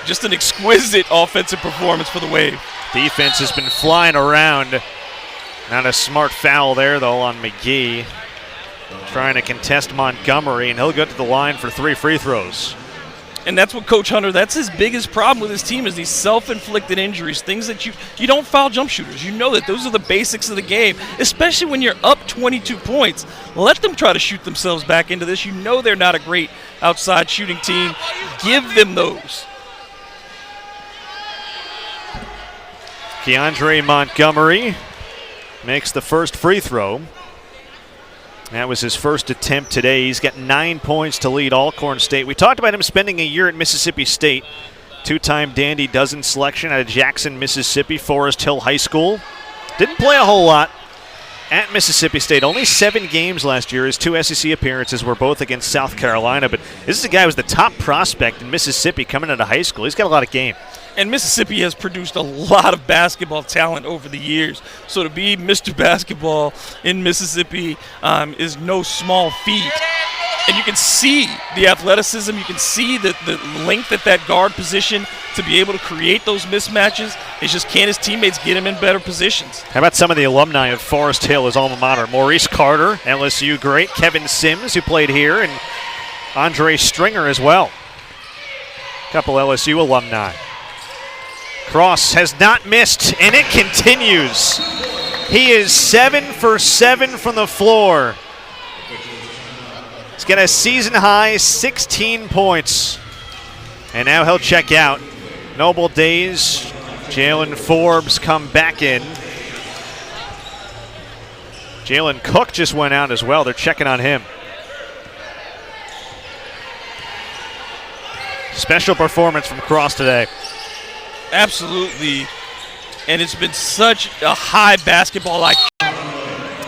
Just an exquisite offensive performance for the Wave. Defense has been flying around. Not a smart foul there, though, on McGee. Trying to contest Montgomery, and he'll go to the line for 3 free throws. And that's what Coach Hunter, that's his biggest problem with his team, is these self-inflicted injuries, things that you don't foul jump shooters. You know that those are the basics of the game, especially when you're up 22 points. Let them try to shoot themselves back into this. You know they're not a great outside shooting team. Give them those. Keandre Montgomery makes the first free throw. That was his first attempt today. He's got 9 points to lead Alcorn State. We talked about him spending a year at Mississippi State. 2-time Dandy Dozen selection out of Jackson, Mississippi, Forest Hill High School. Didn't play a whole lot at Mississippi State. Only 7 games last year. His 2 SEC appearances were both against South Carolina. But this is a guy who was the top prospect in Mississippi coming out of high school. He's got a lot of game. And Mississippi has produced a lot of basketball talent over the years. So to be Mr. Basketball in Mississippi is no small feat. And you can see the athleticism. You can see the length at that guard position to be able to create those mismatches. It's just, can his teammates get him in better positions? How about some of the alumni of Forest Hill, his alma mater? Maurice Carter, LSU great. Kevin Sims, who played here, and Andre Stringer as well. A couple LSU alumni. Cross has not missed, and it continues. He is 7 for 7 from the floor. He's got a season-high 16 points. And now he'll check out. Noble Days, Jalen Forbes come back in. Jalen Cook just went out as well. They're checking on him. Special performance from Cross today. Absolutely. And it's been such a high basketball IQ.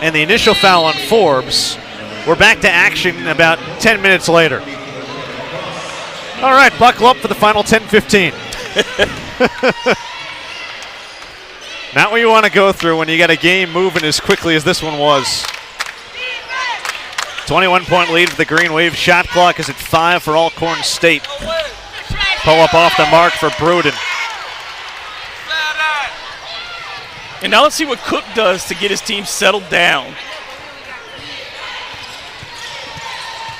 And the initial foul on Forbes. We're back to action about 10 minutes later. All right, buckle up for the final 10-15. Not what you want to go through when you got a game moving as quickly as this one was. 21-point lead for the Green Wave. Shot clock is at 5 for Alcorn State. Pull up off the mark for Bruden. And now let's see what Cook does to get his team settled down.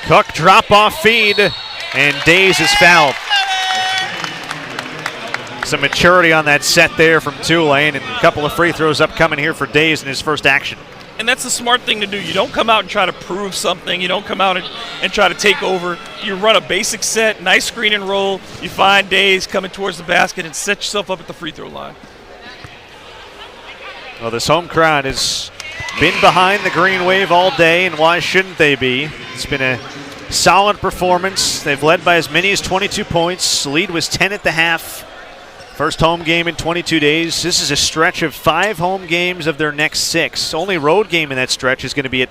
Cook drop-off feed, and Days is fouled. Some maturity on that set there from Tulane, and a couple of free throws upcoming here for Days in his first action. And that's the smart thing to do. You don't come out and try to prove something. You don't come out and try to take over. You run a basic set, nice screen and roll. You find Days coming towards the basket and set yourself up at the free throw line. Well, this home crowd has been behind the Green Wave all day, and why shouldn't they be? It's been a solid performance. They've led by as many as 22 points. The lead was 10 at the half. First home game in 22 days. This is a stretch of 5 home games of their next 6. Only road game in that stretch is going to be at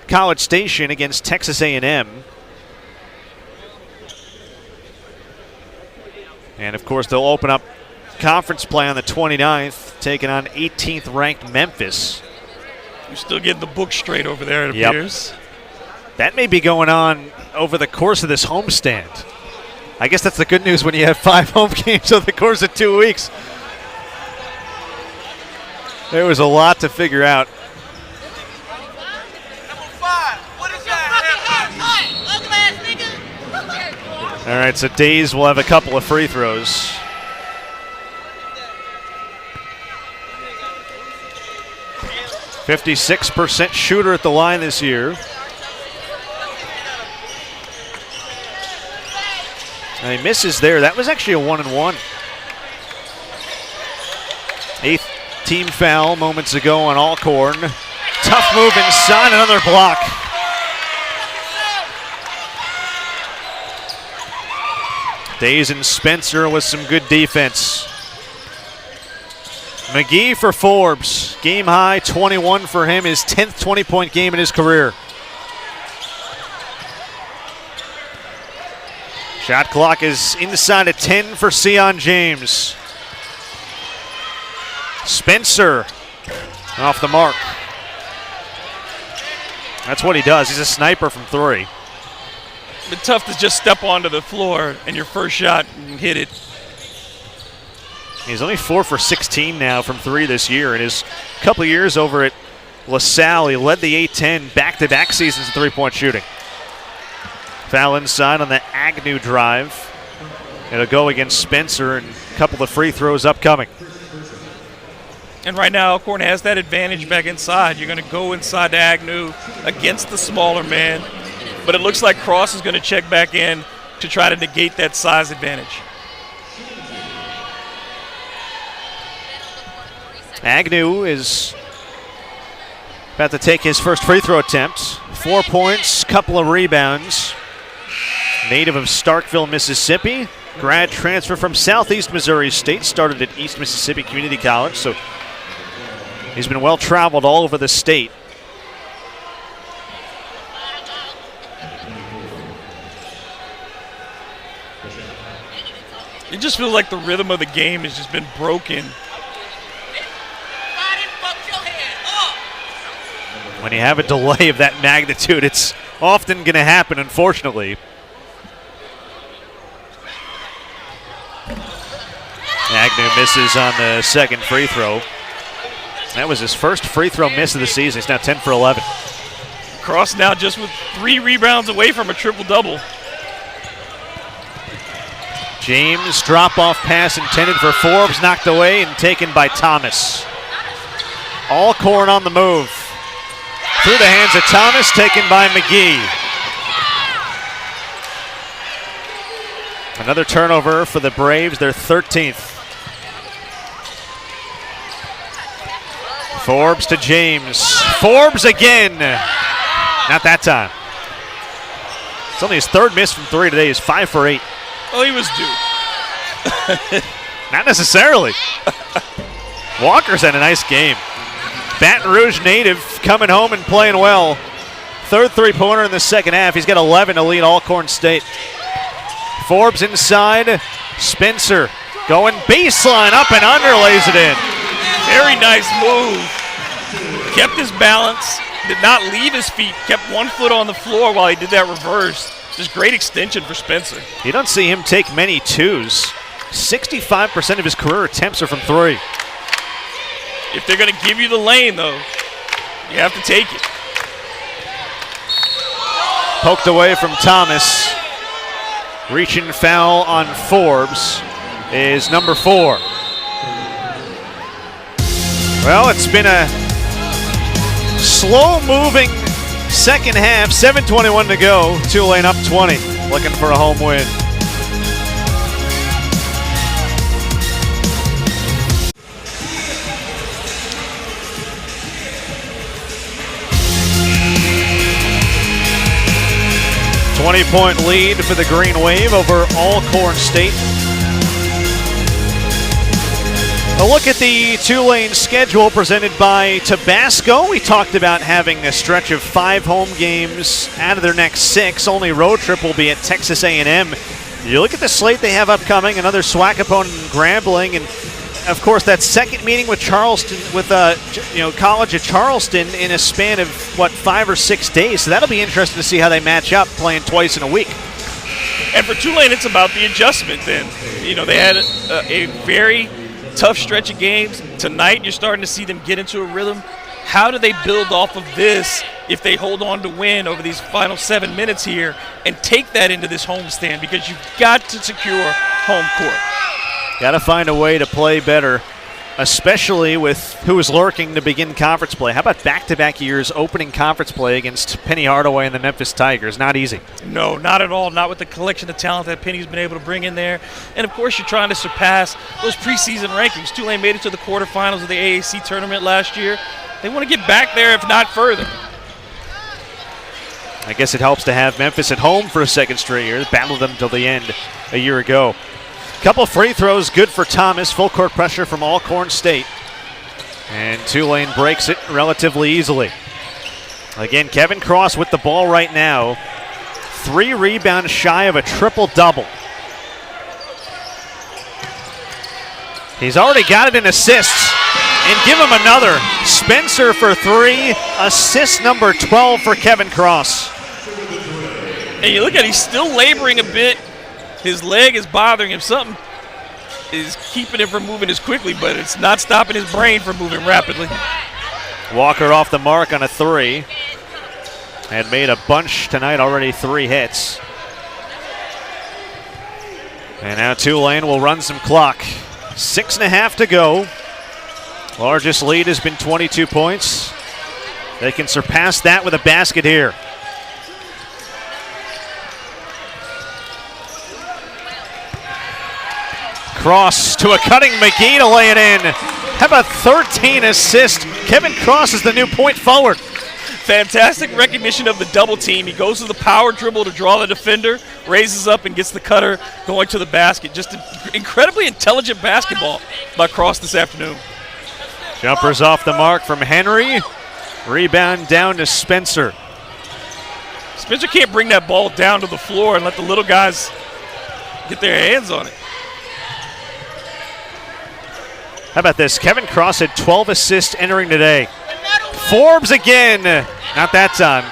College Station against Texas A&M. And, of course, they'll open up conference play on the 29th, taking on 18th ranked Memphis. You're still getting the book straight over there, it appears. That may be going on over the course of this homestand. I guess that's the good news when you have 5 home games over the course of 2 weeks. There was a lot to figure out. All right, so Days will have a couple of free throws. .56% shooter at the line this year. And he misses there. That was actually a 1-and-1. 8th team foul moments ago on Alcorn. Tough move inside, another block. Days and Spencer with some good defense. McGee for Forbes. Game high, 21 for him, his 10th 20-point game in his career. Shot clock is inside of 10 for Sion James. Spencer off the mark. That's what he does. He's a sniper from 3. It's tough to just step onto the floor and your first shot and hit it. He's only 4 for 16 now from 3 this year. In his couple of years over at LaSalle, he led the A-10 back-to-back seasons in three-point shooting. Foul inside on the Agnew drive. It'll go against Spencer, and a couple of free throws upcoming. And right now, Alcorn has that advantage back inside. You're going to go inside to Agnew against the smaller man. But it looks like Cross is going to check back in to try to negate that size advantage. Agnew is about to take his first free throw attempt. 4 points, couple of rebounds. Native of Starkville, Mississippi. Grad transfer from Southeast Missouri State. Started at East Mississippi Community College, so he's been well traveled all over the state. It just feels like the rhythm of the game has just been broken. When you have a delay of that magnitude, it's often going to happen, unfortunately. Agnew misses on the second free throw. That was his first free throw miss of the season. He's now 10 for 11. Cross now just with 3 rebounds away from a triple-double. James, drop-off pass intended for Forbes, knocked away and taken by Thomas. Alcorn on the move. Through the hands of Thomas, taken by McGee. Another turnover for the Braves, their 13th. Forbes to James. Forbes again. Not that time. It's only his 3rd miss from 3 today. He's 5 for 8. Oh, he was due. Not necessarily. Walker's had a nice game. Baton Rouge native coming home and playing well. 3rd three-pointer in the second half. He's got 11 to lead Alcorn State. Forbes inside. Spencer going baseline, up and under, lays it in. Very nice move. Kept his balance, did not leave his feet, kept 1 foot on the floor while he did that reverse. Just great extension for Spencer. You don't see him take many twos. 65% of his career attempts are from 3. If they're going to give you the lane, though, you have to take it. Poked away from Thomas. Reaching foul on Forbes is number 4. Well, it's been a slow-moving second half. 7:21 to go. Tulane up 20, looking for a home win. Point lead for the Green Wave over Alcorn State. A look at the Tulane schedule presented by Tabasco. We talked about having a stretch of 5 home games out of their next 6. Only road trip will be at Texas A&M. You look at the slate they have upcoming, another SWAC opponent in Grambling, and of course that second meeting with Charleston, with College of Charleston in a span of 5 or 6 days. So that'll be interesting to see how they match up, playing twice in a week. And for Tulane, it's about the adjustment then. They had a very tough stretch of games. Tonight, you're starting to see them get into a rhythm. How do they build off of this if they hold on to win over these final 7 minutes here and take that into this homestand? Because you've got to secure home court. Got to find a way to play better, especially with who is lurking to begin conference play. How about back-to-back years opening conference play against Penny Hardaway and the Memphis Tigers? Not easy. No, not at all. Not with the collection of talent that Penny's been able to bring in there. And, of course, you're trying to surpass those preseason rankings. Tulane made it to the quarterfinals of the AAC tournament last year. They want to get back there, if not further. I guess it helps to have Memphis at home for a second straight year. They battled them till the end a year ago. Couple free throws, good for Thomas. Full court pressure from Alcorn State. And Tulane breaks it relatively easily. Again, Kevin Cross with the ball right now. 3 rebounds shy of a triple-double. He's already got it in assists. And give him another. Spencer for 3. Assist number 12 for Kevin Cross. And you look at it, he's still laboring a bit. His leg is bothering him. Something is keeping him from moving as quickly, but it's not stopping his brain from moving rapidly. Walker off the mark on a 3. Had made a bunch tonight already, 3 hits. And now Tulane will run some clock. 6.5 to go. Largest lead has been 22 points. They can surpass that with a basket here. Cross to a cutting McGee to lay it in. How about 13 assists? Kevin Cross is the new point forward. Fantastic recognition of the double team. He goes to the power dribble to draw the defender, raises up and gets the cutter going to the basket. Just an incredibly intelligent basketball by Cross this afternoon. Jumpers off the mark from Henry. Rebound down to Spencer. Spencer can't bring that ball down to the floor and let the little guys get their hands on it. How about this? Kevin Cross had 12 assists entering today. Forbes again. Not that time.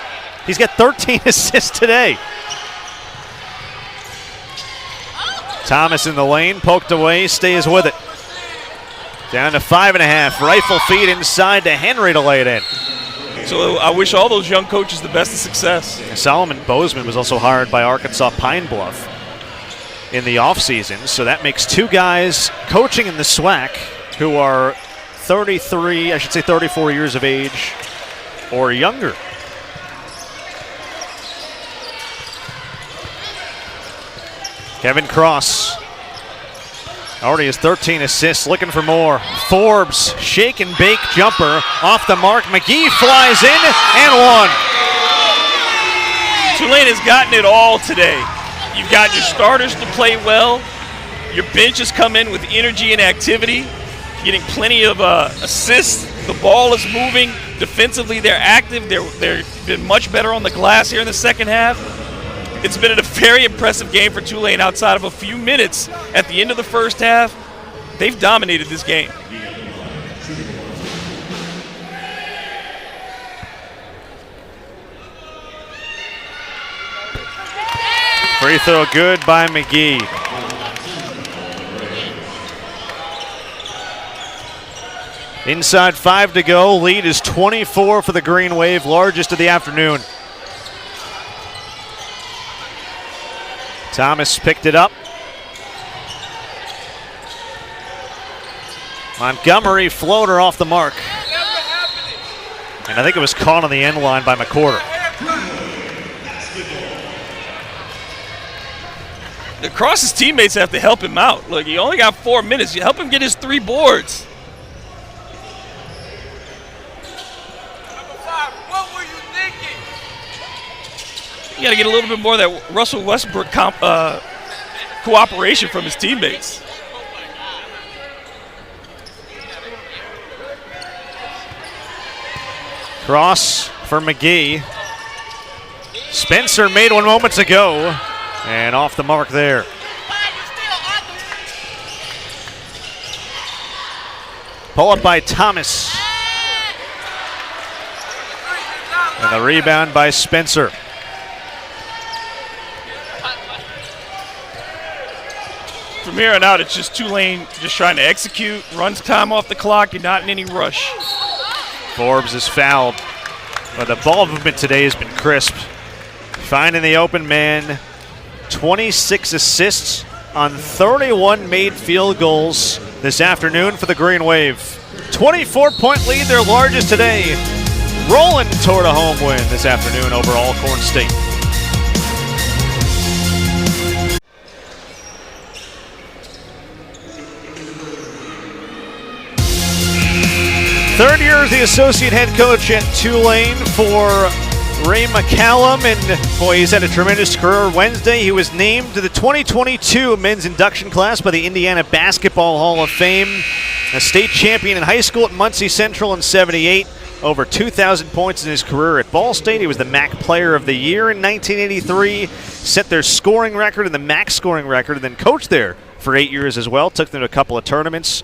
He's got 13 assists today. Thomas in the lane, poked away, stays with it. Down to 5.5. Rifle feed inside to Henry to lay it in. So I wish all those young coaches the best of success. Solomon Bozeman was also hired by Arkansas Pine Bluff in the offseason, so that makes 2 guys coaching in the SWAC who are 34 years of age or younger. Kevin Cross already has 13 assists, looking for more. Forbes, shake and bake jumper off the mark. McGee flies in and 1. Tulane has gotten it all today. You've got your starters to play well. Your bench has come in with energy and activity, getting plenty of assists. The ball is moving. Defensively, they're active. They've been much better on the glass here in the second half. It's been a very impressive game for Tulane outside of a few minutes at the end of the first half. They've dominated this game. Free throw good by McGee. Inside 5 to go. Lead is 24 for the Green Wave, largest of the afternoon. Thomas picked it up. Montgomery floater off the mark. And I think it was caught on the end line by McCorder. Cross's teammates have to help him out. Look, he only got 4 minutes. You help him get his 3 boards. You got to get a little bit more of that Russell Westbrook cooperation from his teammates. Cross for McGee. Spencer made one moments ago, and off the mark there. Pull up by Thomas. And the rebound by Spencer. From here on out, it's just Tulane just trying to execute, runs time off the clock, and not in any rush. Forbes is fouled, but the ball movement today has been crisp. Finding the open man, 26 assists on 31 made field goals this afternoon for the Green Wave. 24-point lead, their largest today. Rolling toward a home win this afternoon over Alcorn State. Third year as the associate head coach at Tulane for Ray McCallum, and boy, he's had a tremendous career. Wednesday, he was named to the 2022 men's induction class by the Indiana Basketball Hall of Fame. A state champion in high school at Muncie Central in '78. Over 2,000 points in his career at Ball State. He was the MAC Player of the Year in 1983. Set their scoring record and the MAC scoring record, and then coached there for 8 years as well. Took them to a couple of tournaments.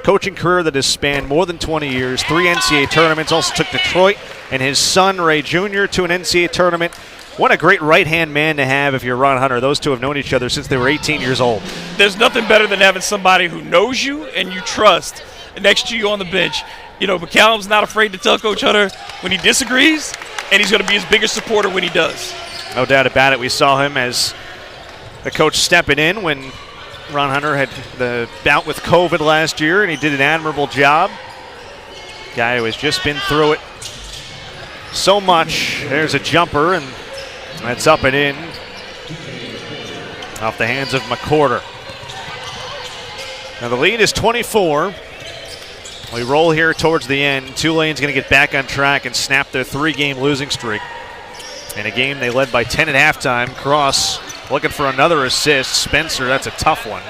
Coaching career that has spanned more than 20 years. 3 NCAA tournaments. Also took Detroit and his son, Ray Jr., to an NCAA tournament. What a great right-hand man to have if you're Ron Hunter. Those two have known each other since they were 18 years old. There's nothing better than having somebody who knows you and you trust next to you on the bench. You know, McCallum's not afraid to tell Coach Hunter when he disagrees, and he's going to be his biggest supporter when he does. No doubt about it. We saw him as the coach stepping in when Ron Hunter had the bout with COVID last year, and he did an admirable job. Guy who has just been through it so much. There's a jumper, and that's up and in off the hands of McCorder. Now the lead is 24. We roll here towards the end. Tulane's going to get back on track and snap their 3-game losing streak. In a game they led by 10 at halftime. Cross looking for another assist. Spencer, that's a tough one.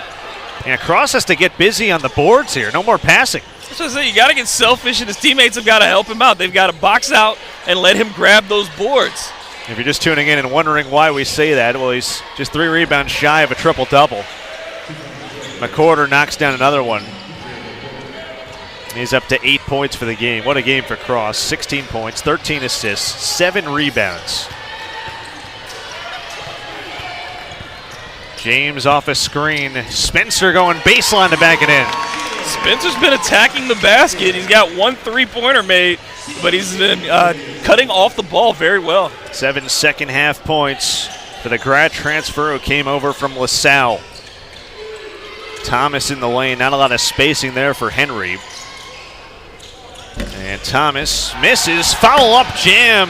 And Cross has to get busy on the boards here. No more passing. That's what I say. You got to get selfish, and his teammates have got to help him out. They've got to box out and let him grab those boards. If you're just tuning in and wondering why we say that, well, he's just 3 rebounds shy of a triple-double. McCorder knocks down another one. He's up to 8 points for the game. What a game for Cross. 16 points, 13 assists, 7 rebounds. James off a screen. Spencer going baseline to back it in. Spencer's been attacking the basket. He's got 1 3-pointer made, but he's been cutting off the ball very well. 7 second-half points for the grad transfer who came over from LaSalle. Thomas in the lane. Not a lot of spacing there for Henry. And Thomas misses. Follow-up jam.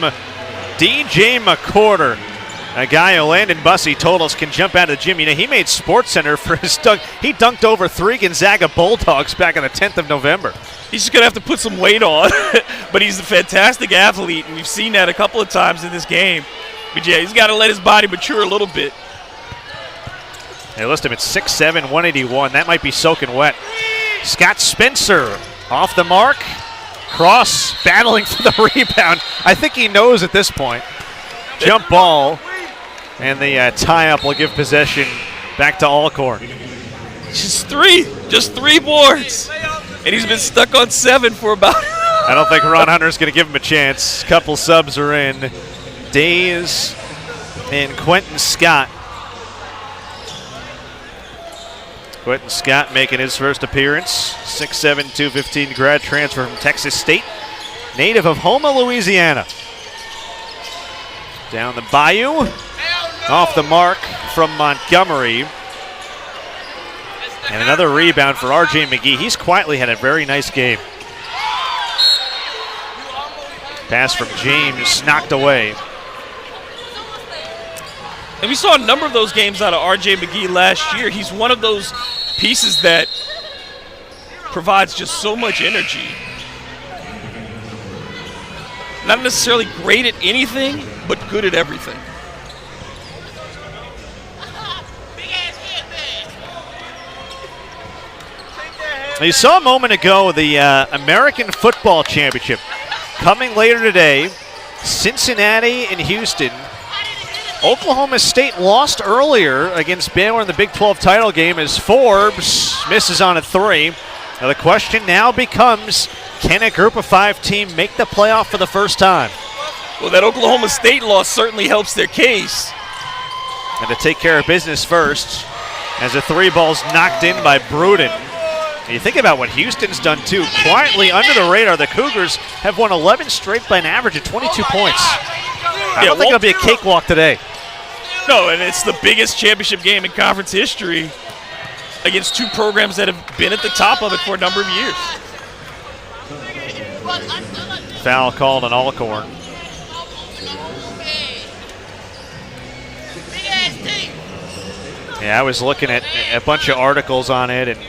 DJ McCorder, a guy who Landon Bussey told us can jump out of the gym. You know, he made Sports Center for his dunk. He dunked over 3 Gonzaga Bulldogs back on the 10th of November. He's just going to have to put some weight on, but he's a fantastic athlete, and we've seen that a couple of times in this game. But yeah, he's got to let his body mature a little bit. They list him at 6'7", 181. That might be soaking wet. Scott Spencer off the mark. Cross battling for the rebound. I think he knows at this point. Jump ball. And the tie-up will give possession back to Alcorn. Just 3 boards. And he's been stuck on 7 for about... I don't think Ron Hunter's going to give him a chance. Couple subs are in. Days and Quentin Scott. Quentin Scott making his first appearance. 6'7", 215 grad transfer from Texas State. Native of Houma, Louisiana. Down the bayou. Off the mark from Montgomery. And another rebound for R.J. McGee. He's quietly had a very nice game. Pass from James knocked away. And we saw a number of those games out of R.J. McGee last year. He's one of those pieces that provides just so much energy. Not necessarily great at anything, but good at everything. You saw a moment ago the American Football Championship coming later today. Cincinnati and Houston. Oklahoma State lost earlier against Baylor in the Big 12 title game as Forbes misses on a 3. Now the question now becomes, can a Group of 5 team make the playoff for the first time? Well, that Oklahoma State loss certainly helps their case. And to take care of business first, as the 3 ball's knocked in by Bruden. And you think about what Houston's done too. Quietly under the radar, the Cougars have won 11 straight by an average of 22 points. I don't think it'll be a cakewalk today. No, and it's the biggest championship game in conference history against 2 programs that have been at the top of it for a number of years. Foul called on Alcorn. Yeah, I was looking at a bunch of articles on it and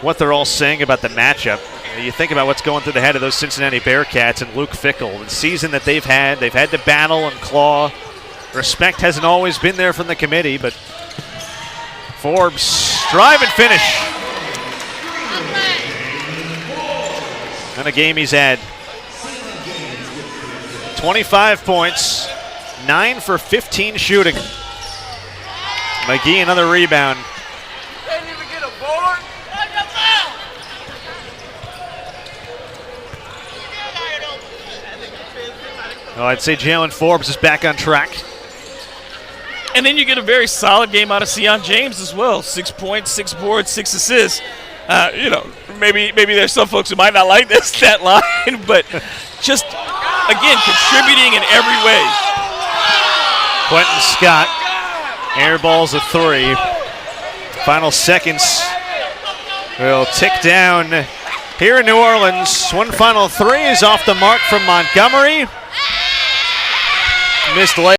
what they're all saying about the matchup. You think about what's going through the head of those Cincinnati Bearcats and Luke Fickell. The season that they've had to battle and claw. Respect hasn't always been there from the committee, but Forbes drive and finish. than the game he's had. 25 points, 9 for 15 shooting. McGee another rebound. Can't even get a board. Well, I'd say Jalen Forbes is back on track. And then you get a very solid game out of Sion James as well. 6 points, 6 boards, 6 assists. Maybe there's some folks who might not like this stat line, but just, again, contributing in every way. Quentin Scott airballs a 3. Final seconds will tick down here in New Orleans. One final 3 is off the mark from Montgomery. Missed late.